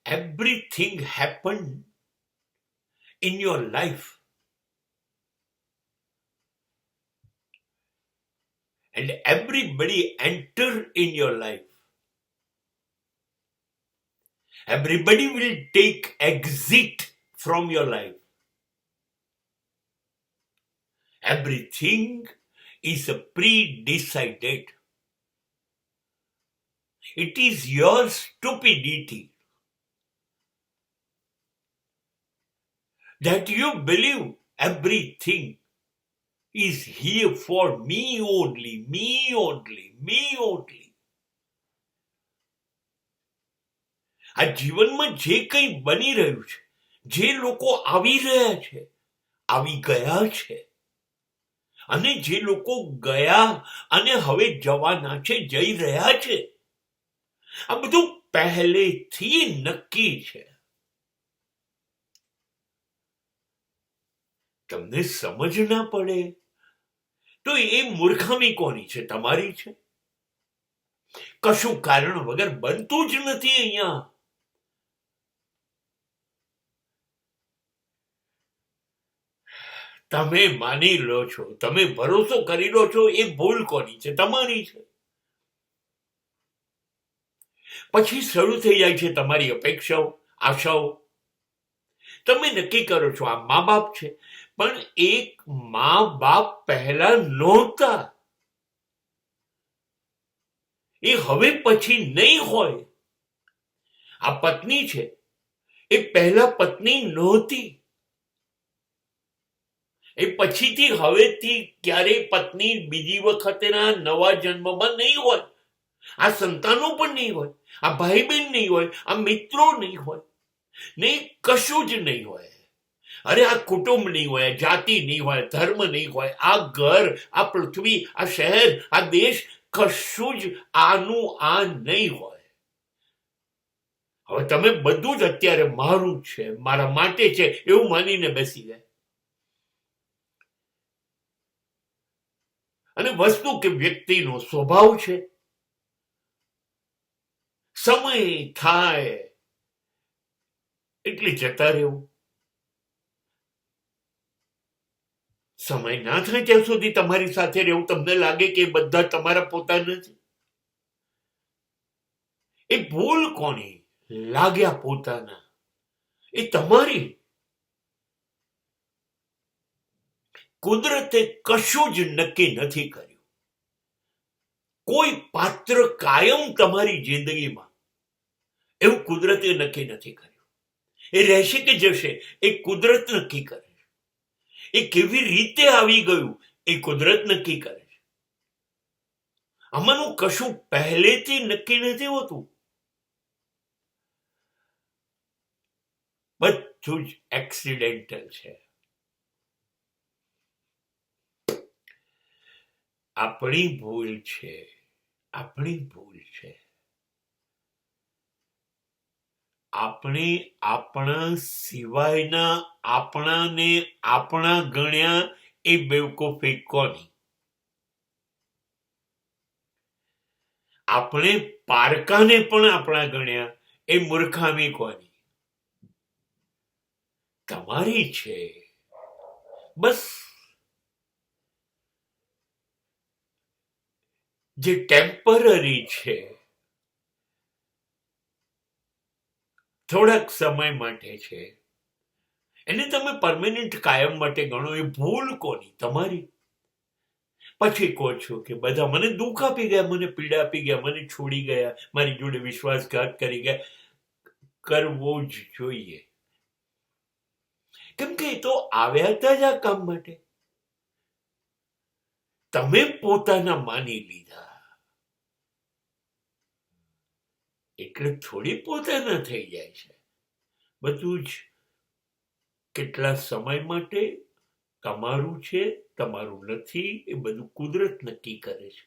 everything happened in your life. And everybody entered in your life. Everybody will take exit from your life. Everything is pre-decided. It is your stupidity that you believe everything is here for me only, me only, me only. આ જીવનમાં જે કંઈ બની રહ્યું છે, જે લોકો આવી રહ્યા છે, આવી ગયા છે, અને જે લોકો ગયા અને હવે જવાના છે, જઈ રહ્યા છે, આ બધું પહેલેથી નક્કી છે. તમને સમજ ના પડે તો એ મૂર્ખામી કોની છે? તમારી છે. કશું કારણ વગર બનતું જ નથી અહીંયા. તમે માની લો છો, તમે ભરોસો કરી લો છો, એ ભૂલ કોની છે? તમારી છે. પછી શરૂ થઈ જાય છે તમારી અપેક્ષાઓ, આશાઓ. તમે નક્કી કરો છો આ મા બાપ છે, પણ એક મા બાપ પહેલા નહોતા. એ હવે પછી નહીં હોય. આ પત્ની છે, એ પહેલા પત્ની નહોતી. એ પછીથી હવેથી ક્યારેય પત્ની બીજી વખતના નવા જન્મમાં નહીં હોય. આ સંતાનો પણ નહીં હોય, આ ભાઈ બહેન નહીં હોય, આ મિત્રો નહીં હોય, નહીં કશું જ નહીં હોય. અરે આ કુટુંબ નહીં હોય, જાતિ નહીં હોય, ધર્મ નહીં હોય, આ ઘર, આ પૃથ્વી, આ શહેર, આ દેશ, કશું જ આનું આ નહીં હોય. હવે તમે બધું જ અત્યારે મારું છે, મારા માટે છે એવું માનીને બેસી જાય. અને વસ્તુ કે વ્યક્તિનો સ્વભાવ છે, સમય થાય એટલે જતા રહેવું. સમય ના થાય ત્યાં સુધી તમારી સાથે રહેવું. તમને લાગે કે બધા તમારા પોતાના છે. એ ભૂલ કોની? લાગ્યા પોતાના. એ તમારી. કુદરતે કશું જ નક્કી નથી કર્યું. કોઈ પાત્ર કાયમ તમારી જિંદગીમાં એવું કુદરતે નક્કી નથી કર્યું. એ રહેશે કે જશે એ કુદરત નક્કી કરે છે. એ કેવી રીતે આવી ગયું એ કુદરત નક્કી કરે છે. આમાંનું કશું પહેલેથી નક્કી નથી હોતું. બધું જ એક્સિડેન્ટલ છે. આપણી ભૂલ છે, આપણી ભૂલ છે. આપણે આપણા સિવાયના આપણાને આપણા ગણ્યા એ બેવકૂફી કોની? આપણે પારકાને પણ આપણા ગણ્યા એ મૂર્ખામી કોની? તમારી છે. બસ જે ટેમ્પરરી છે, થોડાક સમય માટે છે, એને તમે પરમેનન્ટ કાયમ માટે ગણો. એ ભૂલ કોની? તમારી. પછી કહો છો કે બધા મને દુઃખ આપી ગયા, મને પીડા આપી ગયા, મને છોડી ગયા, મારી જોડે વિશ્વાસઘાત કરી ગયા. કરવો જ જોઈએ, કેમ કે એ તો આવ્યા હતા જ આ કામ માટે. તમે પોતાના માની લીધા એટલે થોડી પોતાના થઈ જાય છે. બધું જ કેટલા સમય માટે તમારું છે, તમારું નથી, એ બધું કુદરત નક્કી કરે છે.